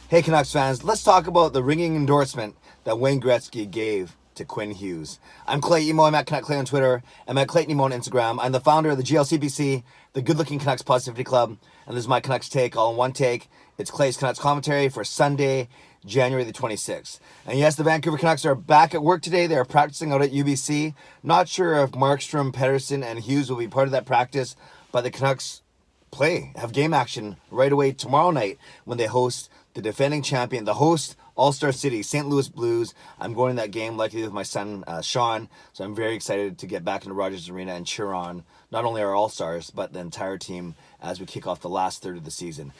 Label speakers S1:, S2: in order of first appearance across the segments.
S1: Hey Canucks fans, let's talk about the ringing endorsement that Wayne Gretzky gave to Quinn Hughes. I'm Clay Emo, I'm at Canuck Clay on Twitter, I'm at Clayton Emo on Instagram. I'm the founder of the GLCPC, the Good Looking Canucks Positivity Club, and this is my Canucks take, all in one take. It's Clay's Canucks commentary for Sunday, January the 26th. And yes, the Vancouver Canucks are back at work today. They are practicing out at UBC. Not sure if Markstrom, Pedersen, and Hughes will be part of that practice, but the Canucks have game action right away tomorrow night when they host the defending champion, the host All-Star City, St. Louis Blues. I'm going to that game likely with my son, Sean, so I'm very excited to get back into Rogers Arena and cheer on not only our All-Stars, but the entire team as we kick off the last third of the season.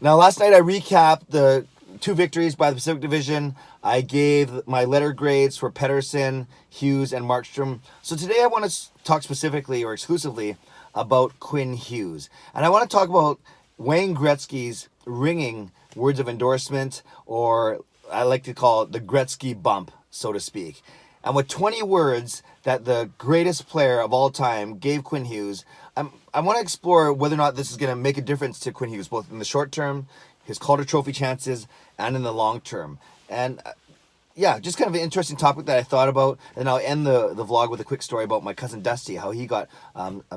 S1: Now, last night I recapped the two victories by the Pacific Division. I gave my letter grades for Pedersen, Hughes, and Markstrom. So today I want to talk specifically or exclusively about Quinn Hughes. And I want to talk about Wayne Gretzky's ringing words of endorsement, or I like to call it the Gretzky bump, so to speak. And with 20 words that the greatest player of all time gave Quinn Hughes, I want to explore whether or not this is going to make a difference to Quinn Hughes, both in the short term, his Calder Trophy chances, and in the long term. And yeah, just kind of an interesting topic that I thought about. And I'll end the vlog with a quick story about my cousin Dusty, how he got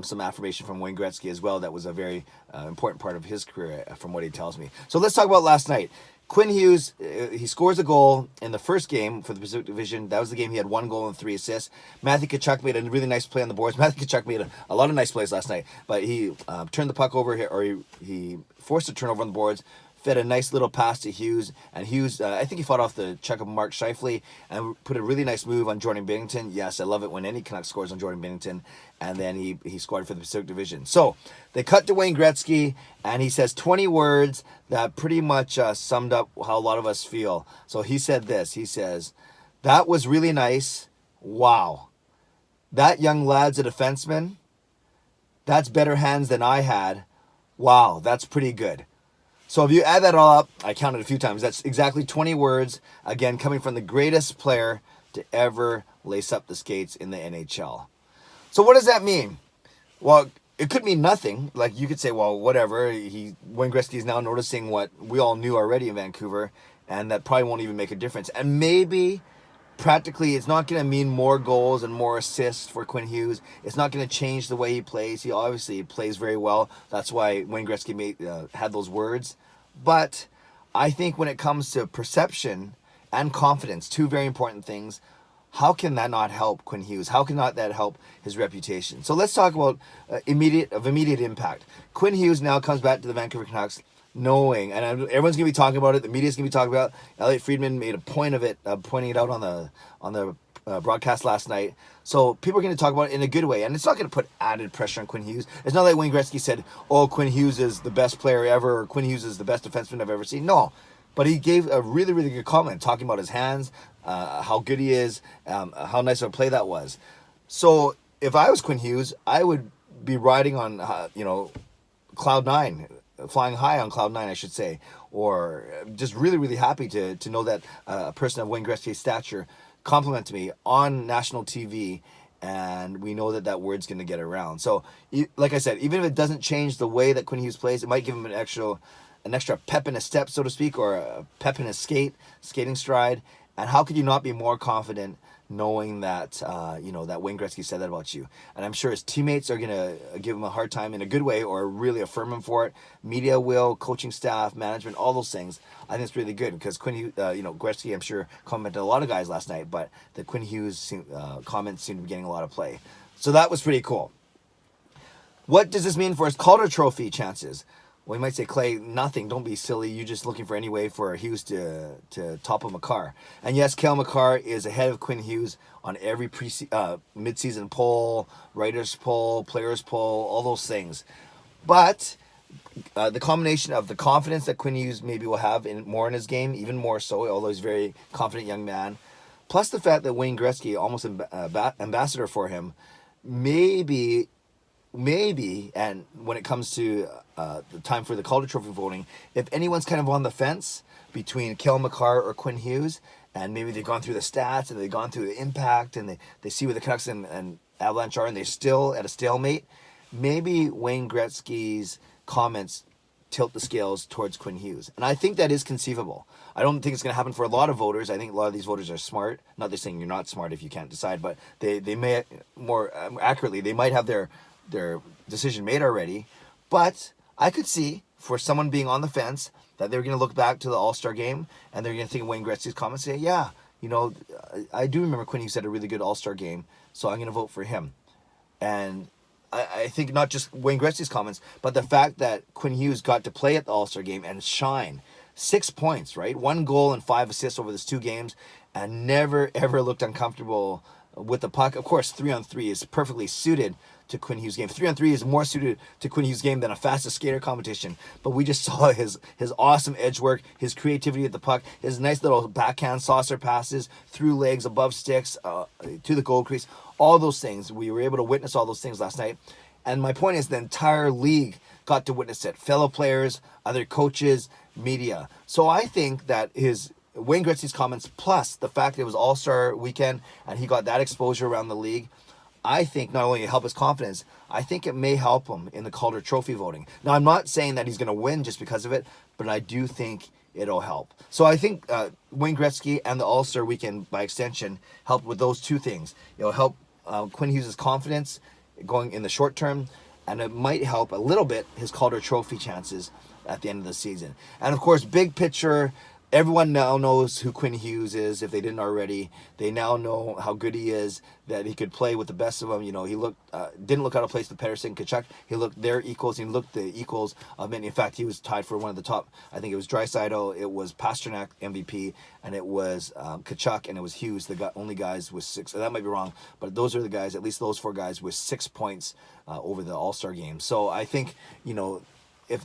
S1: some affirmation from Wayne Gretzky as well. That was a very important part of his career, from what he tells me. So let's talk about last night. Quinn Hughes, he scores a goal in the first game for the Pacific Division. That was the game he had 1 goal and 3 assists. Matthew Tkachuk made a really nice play on the boards. Matthew Tkachuk made a lot of nice plays last night, but he turned the puck over, or he forced a turnover on the boards, fed a nice little pass to Hughes, and Hughes, I think he fought off the check of Mark Scheifele and put a really nice move on Jordan Binnington. Yes, I love it when any Canuck scores on Jordan Binnington, and then he scored for the Pacific Division. So they cut to Wayne Gretzky, and he says 20 words that pretty much summed up how a lot of us feel. So he said this, he says, "That was really nice. Wow. That young lad's a defenseman. That's better hands than I had. Wow, that's pretty good." So if you add that all up, I counted a few times, that's exactly 20 words, again, coming from the greatest player to ever lace up the skates in the NHL. So what does that mean? Well, it could mean nothing. Like, you could say, well, whatever. Wayne Gretzky is now noticing what we all knew already in Vancouver, and that probably won't even make a difference. And maybe practically it's not going to mean more goals and more assists for Quinn Hughes. It's not going to change the way he plays. He obviously plays very well. That's why Wayne Gretzky had those words. But I think when it comes to perception and confidence, two very important things, how can that not help Quinn Hughes? How can not that help his reputation? So let's talk about immediate impact. Quinn Hughes now comes back to the Vancouver Canucks knowing, and everyone's going to be talking about it, the media's going to be talking about it. Elliot Friedman made a point of it, pointing it out on the broadcast last night. So people are going to talk about it in a good way, and it's not going to put added pressure on Quinn Hughes. It's not like Wayne Gretzky said, oh, Quinn Hughes is the best player ever, or Quinn Hughes is the best defenseman I've ever seen. No, but he gave a really, really good comment, talking about his hands, how good he is, how nice of a play that was. So if I was Quinn Hughes, I would be riding on, cloud nine, flying high on cloud nine, I should say, or just really, really happy to know that a person of Wayne Gretzky's stature complimented me on national TV, and we know that word's going to get around. So, like I said, even if it doesn't change the way that Quinn Hughes plays, it might give him an extra pep in his step, so to speak, or a pep in his skating stride. And how could you not be more confident knowing that, that Wayne Gretzky said that about you? And I'm sure his teammates are going to give him a hard time in a good way, or really affirm him for it. Media will, coaching staff, management, all those things. I think it's really good because Gretzky, I'm sure, commented a lot of guys last night, but the Quinn Hughes comments seem to be getting a lot of play. So that was pretty cool. What does this mean for his Calder Trophy chances? Well, you might say, Clay, nothing. Don't be silly. You're just looking for any way for Hughes to topple Makar. And yes, Cale Makar is ahead of Quinn Hughes on every mid-season poll, writers poll, players poll, all those things. But the combination of the confidence that Quinn Hughes maybe will have more in his game, even more so, although he's a very confident young man, plus the fact that Wayne Gretzky, almost ambassador for him, maybe, and when it comes to the time for the Calder Trophy voting, if anyone's kind of on the fence between Cale Makar or Quinn Hughes, and maybe they've gone through the stats and they've gone through the impact and they see where the Canucks and Avalanche are and they're still at a stalemate, maybe Wayne Gretzky's comments tilt the scales towards Quinn Hughes. And I think that is conceivable. I don't think it's going to happen for a lot of voters. I think a lot of these voters are smart. Not they're saying you're not smart if you can't decide, but they may, more accurately, they might have their decision made already. But I could see, for someone being on the fence, that they're going to look back to the All-Star game and they're going to think of Wayne Gretzky's comments and say, yeah, you know, I do remember Quinn Hughes had a really good All-Star game, so I'm going to vote for him. And I think not just Wayne Gretzky's comments, but the fact that Quinn Hughes got to play at the All-Star game and shine. 6 points, right? 1 goal and 5 assists over those 2 games, and never, ever looked uncomfortable with the puck. Of course, 3-on-3 is perfectly suited to Quinn Hughes' game. 3-on-3 is more suited to Quinn Hughes' game than a fastest skater competition. But we just saw his awesome edge work, his creativity at the puck, his nice little backhand saucer passes, through legs, above sticks, to the goal crease. All those things. We were able to witness all those things last night. And my point is the entire league got to witness it. Fellow players, other coaches, media. So I think that Wayne Gretzky's comments, plus the fact that it was All-Star weekend and he got that exposure around the league, I think not only help his confidence, I think it may help him in the Calder Trophy voting. Now, I'm not saying that he's going to win just because of it, but I do think it'll help. So I think Wayne Gretzky and the All-Star weekend, by extension, help with those two things. It'll help Quinn Hughes' confidence going in the short term, and it might help a little bit his Calder Trophy chances at the end of the season. And of course, big picture, everyone now knows who Quinn Hughes is, if they didn't already. They now know how good he is, that he could play with the best of them. You know, he didn't look out of place with Pettersson, Canuck. He looked their equals. He looked the equals of many. In fact, he was tied for one of the top. I think it was Draisaitl, it was Pasternak MVP, and it was Canuck, and it was Hughes, the only guys with 6. That might be wrong, but those are the guys, at least those 4 guys, with 6 points over the All-Star game. So I think, you know, if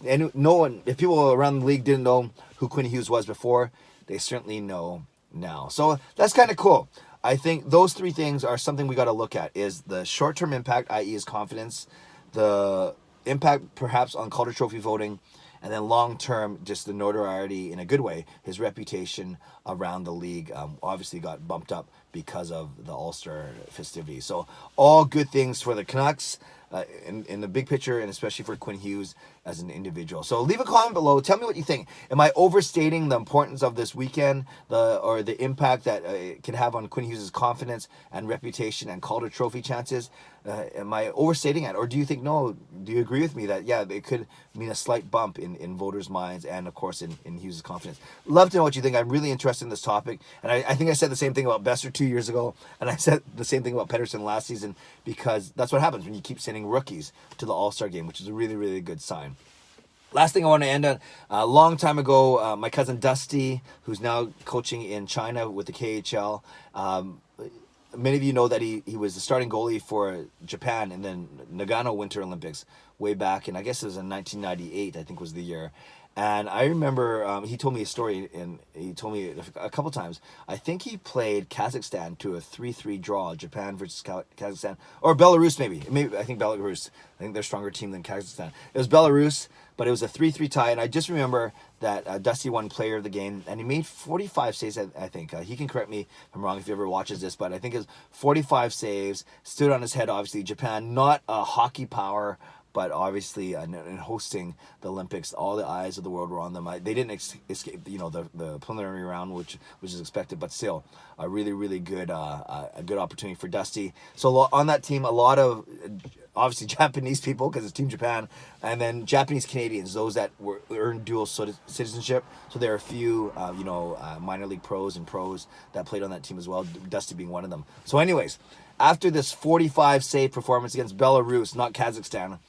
S1: people around the league didn't know who Quinn Hughes was before, they certainly know now. So that's kind of cool. I think those 3 things are something we got to look at: is the short-term impact, i.e. his confidence, the impact perhaps on Calder Trophy voting, and then long-term, just the notoriety in a good way, his reputation around the league obviously got bumped up because of the All-Star festivities. So all good things for the Canucks in the big picture, and especially for Quinn Hughes as an individual. So leave a comment below. Tell me what you think. Am I overstating the importance of this weekend, or the impact that it can have on Quinn Hughes' confidence and reputation and Calder Trophy chances? Am I overstating it, or do you think no? Do you agree with me that it could mean a slight bump in voters' minds and of course in Hughes' confidence? Love to know what you think. I'm really interested in this topic, and I think I said the same thing about Besser 2 years ago, and I said the same thing about Pettersson last season, because that's what happens when you keep sending rookies to the All-Star game, which is a really, really good sign. Last thing I want to end on, a long time ago, my cousin Dusty, who's now coaching in China with the KHL, many of you know that he was the starting goalie for Japan in the Nagano Winter Olympics way back, and I guess it was in 1998, I think was the year. And I remember he told me a story, and he told me a couple times. I think he played Kazakhstan to a 3-3 draw, Japan versus Kazakhstan, or Belarus maybe. I think Belarus. I think they're a stronger team than Kazakhstan. It was Belarus, but it was a 3-3 tie, and I just remember that Dusty won player of the game, and he made 45 saves, I think. He can correct me if I'm wrong if he ever watches this, but I think it was 45 saves, stood on his head, obviously. Japan, not a hockey power, but obviously in hosting the Olympics, all the eyes of the world were on them. They didn't escape, the preliminary round, which is expected, but still a really, really good a good opportunity for Dusty. So on that team, a lot of obviously Japanese people, because it's Team Japan, and then Japanese Canadians, those that earned dual citizenship. So there are a few, minor league pros and pros that played on that team as well, Dusty being one of them. So anyways, after this 45 save performance against Belarus, not Kazakhstan,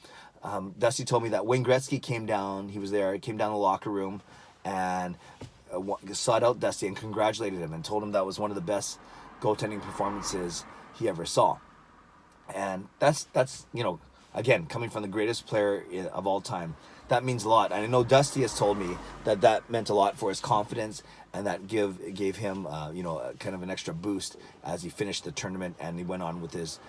S1: Dusty told me that Wayne Gretzky came down. He was there. He came down the locker room and sought out Dusty and congratulated him and told him that was one of the best goaltending performances he ever saw. And that's again, coming from the greatest player of all time, that means a lot. And I know Dusty has told me that meant a lot for his confidence, and that gave him kind of an extra boost as he finished the tournament and he went on with his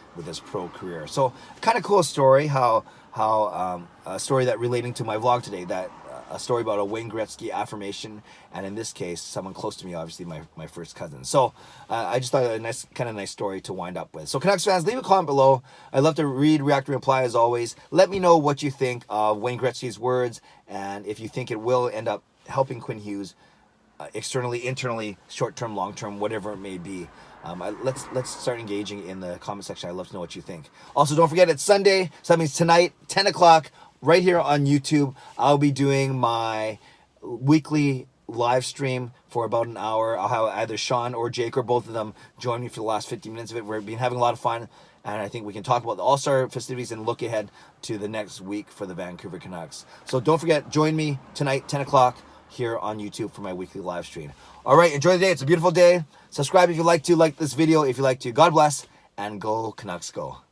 S1: pro career. So kind of cool story, how a story that relating to my vlog today, that a story about a Wayne Gretzky affirmation, and in this case, someone close to me, obviously my first cousin. So I just thought a nice story to wind up with. So Canucks fans, leave a comment below. I'd love to read, react, and reply as always. Let me know what you think of Wayne Gretzky's words, and if you think it will end up helping Quinn Hughes externally, internally, short-term, long-term, whatever it may be. Let's start engaging in the comment section. I'd love to know what you think. Also, don't forget, it's Sunday, so that means tonight, 10 o'clock, right here on YouTube, I'll be doing my weekly live stream for about an hour. I'll have either Sean or Jake or both of them join me for the last 15 minutes of it. We've been having a lot of fun, and I think we can talk about the All-Star festivities and look ahead to the next week for the Vancouver Canucks. So don't forget, join me tonight, 10 o'clock, here on YouTube for my weekly live stream. All right, enjoy the day. It's a beautiful day. Subscribe if you like to, like this video if you like to. God bless, and go Canucks go.